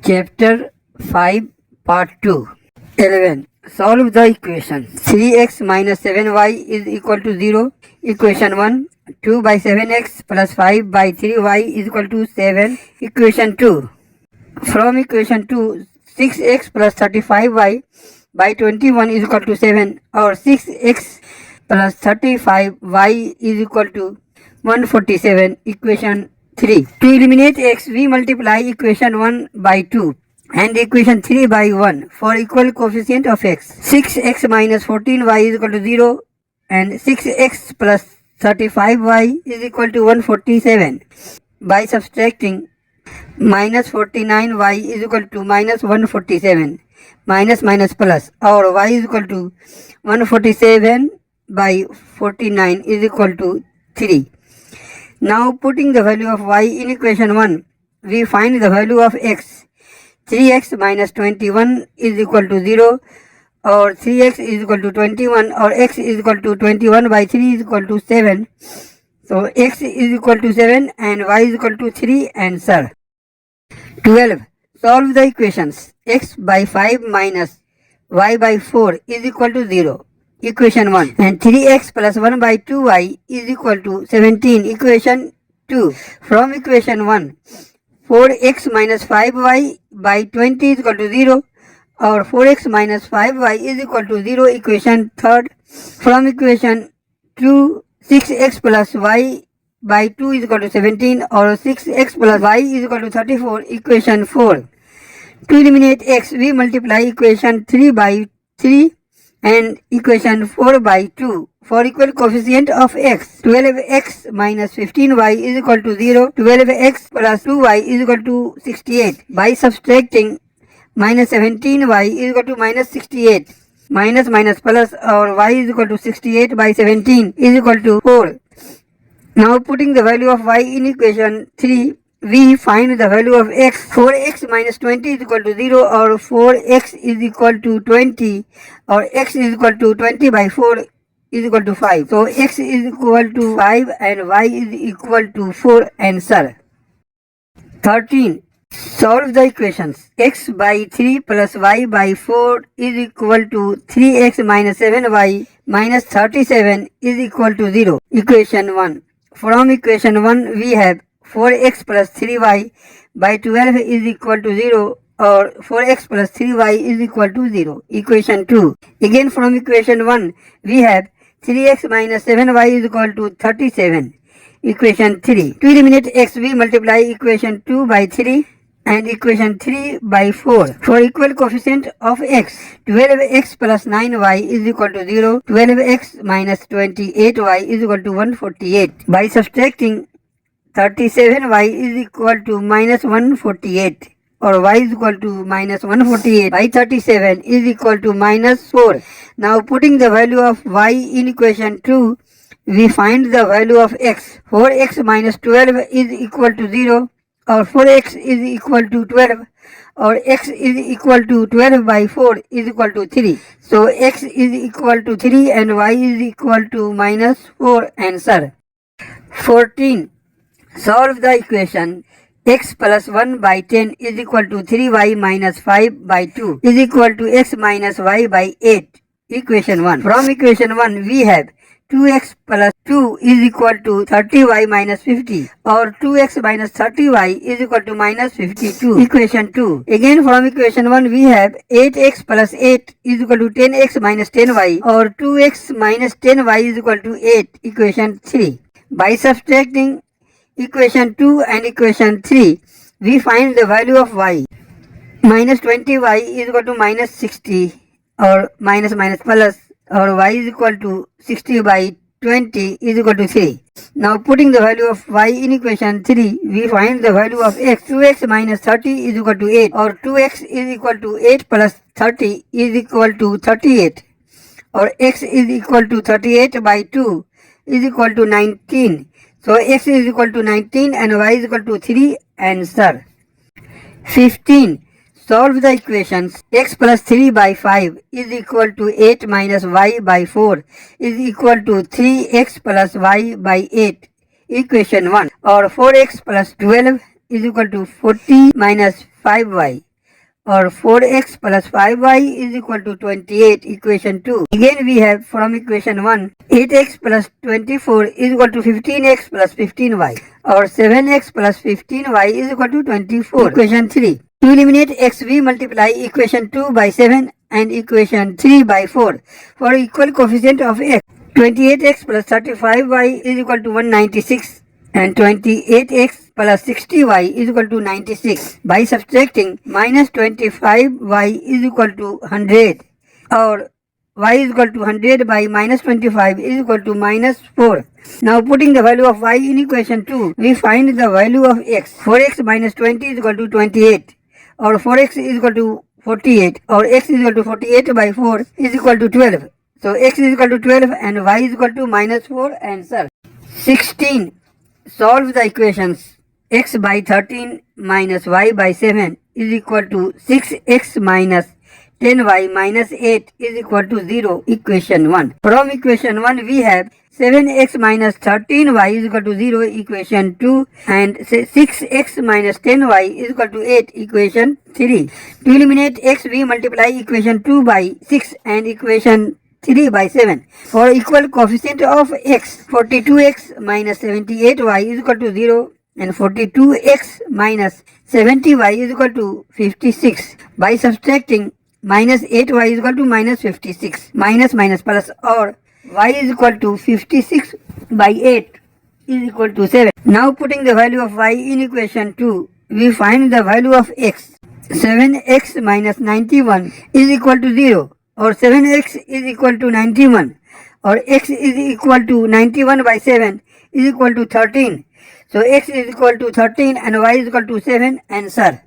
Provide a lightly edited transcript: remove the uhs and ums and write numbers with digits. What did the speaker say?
Chapter 5, Part 2. 11. Solve the equation. 3x minus 7y is equal to 0. Equation 1. 2 by 7x plus 5 by 3y is equal to 7. Equation 2. From equation 2, 6x plus 35y by 21 is equal to 7, or 6x plus 35y is equal to 147. Equation 3. To eliminate x, we multiply equation 1 by 2 and equation 3 by 1 for equal coefficient of x. 6x minus 14y is equal to 0 and 6x plus 35y is equal to 147. By subtracting, minus 49y is equal to minus 147, minus minus plus, or y is equal to 147 by 49 is equal to 3. Now putting the value of y in equation 1, we find the value of x. 3x minus 21 is equal to 0, or 3x is equal to 21, or x is equal to 21 by 3 is equal to 7. So x is equal to 7 and y is equal to 3, answer. 12. Solve the equations. X by 5 minus y by 4 is equal to 0. Equation 1. And 3x plus 1 by 2y is equal to 17. Equation 2. From equation 1, 4x minus 5y by 20 is equal to 0, or 4x minus 5y is equal to 0. Equation 3. From equation 2, 6x plus y by 2 is equal to 17, or 6x plus y is equal to 34. Equation 4. To eliminate x, we multiply equation 3 by 3 and equation 4 by 2 for equal coefficient of x. 12x minus 15y is equal to 0. 12x plus 2y is equal to 68. By subtracting, minus 17y is equal to minus 68. Minus minus plus, or y is equal to 68 by 17 is equal to 4. Now putting the value of y in equation 3, we find the value of x. 4x minus 20 is equal to 0, or 4x is equal to 20, or x is equal to 20 by 4 is equal to 5. So x is equal to 5 and y is equal to 4, answer. 13. Solve the equations. X by 3 plus y by 4 is equal to 3x minus 7y minus 37 is equal to 0. Equation 1. From equation 1, we have 4x plus 3y by 12 is equal to 0, or 4x plus 3y is equal to 0. Equation 2. Again from equation 1, we have 3x minus 7y is equal to 37. Equation 3. To eliminate x, we multiply equation 2 by 3 and equation 3 by 4 for equal coefficient of x. 12x plus 9y is equal to 0. 12x minus 28y is equal to 148. By subtracting, 37y is equal to minus 148, or y is equal to minus 148 by 37 is equal to minus 4. Now putting the value of y in equation 2, we find the value of x. 4x minus 12 is equal to 0, or 4x is equal to 12, or x is equal to 12 by 4 is equal to 3. So x is equal to 3 and y is equal to minus 4, answer. 14. Solve the equation. X plus 1 by 10 is equal to 3y minus 5 by 2 is equal to x minus y by 8. Equation 1. From equation 1, we have 2x plus 2 is equal to 30y minus 50, or 2x minus 30y is equal to minus 52. Equation 2. Again from equation 1, we have 8x plus 8 is equal to 10x minus 10y, or 2x minus 10y is equal to 8. Equation 3. By subtracting equation 2 and equation 3, we find the value of y. Minus 20y is equal to minus 60, or minus minus plus, or y is equal to 60 by 20 is equal to 3. Now putting the value of y in equation 3, we find the value of x. 2x minus 30 is equal to 8, or 2x is equal to 8 plus 30 is equal to 38, or x is equal to 38 by 2 is equal to 19. So x is equal to 19 and y is equal to 3, answer. 15. Solve the equations. X plus 3 by 5 is equal to 8 minus y by 4 is equal to 3x plus y by 8. Equation 1. Or 4x plus 12 is equal to 40 minus 5y or 4x plus 5y is equal to 28, equation 2. Again we have from equation 1, 8x plus 24 is equal to 15x plus 15y, or 7x plus 15y is equal to 24, equation 3. To eliminate x, we multiply equation 2 by 7 and equation 3 by 4 for equal coefficient of x. 28x plus 35y is equal to 196 and 28x plus 60y is equal to 96. By subtracting, minus 25y is equal to 100, or y is equal to 100 by minus 25 is equal to minus 4. Now putting the value of y in equation 2, we find the value of x. 4x minus 20 is equal to 28, or 4x is equal to 48, or x is equal to 48 by 4 is equal to 12. So x is equal to 12 and y is equal to minus 4. Answer. 16. Solve the equations. X by 13 minus y by 7 is equal to 6x minus 10y minus 8 is equal to 0, equation 1. From equation 1 we have 7x minus 13y is equal to 0, equation 2, and 6x minus 10y is equal to 8, equation 3. To eliminate x, we multiply equation 2 by 6 and equation 3 by 7 for equal coefficient of x. 42x minus 78y is equal to 0 and 42x minus 70y is equal to 56. By subtracting, minus 8y is equal to minus 56. Minus minus plus, or y is equal to 56 by 8 is equal to 7. Now putting the value of y in equation 2, we find the value of x. 7x minus 91 is equal to 0, or 7x is equal to 91, or x is equal to 91 by 7 is equal to 13. So x is equal to 13 and y is equal to 7. Answer.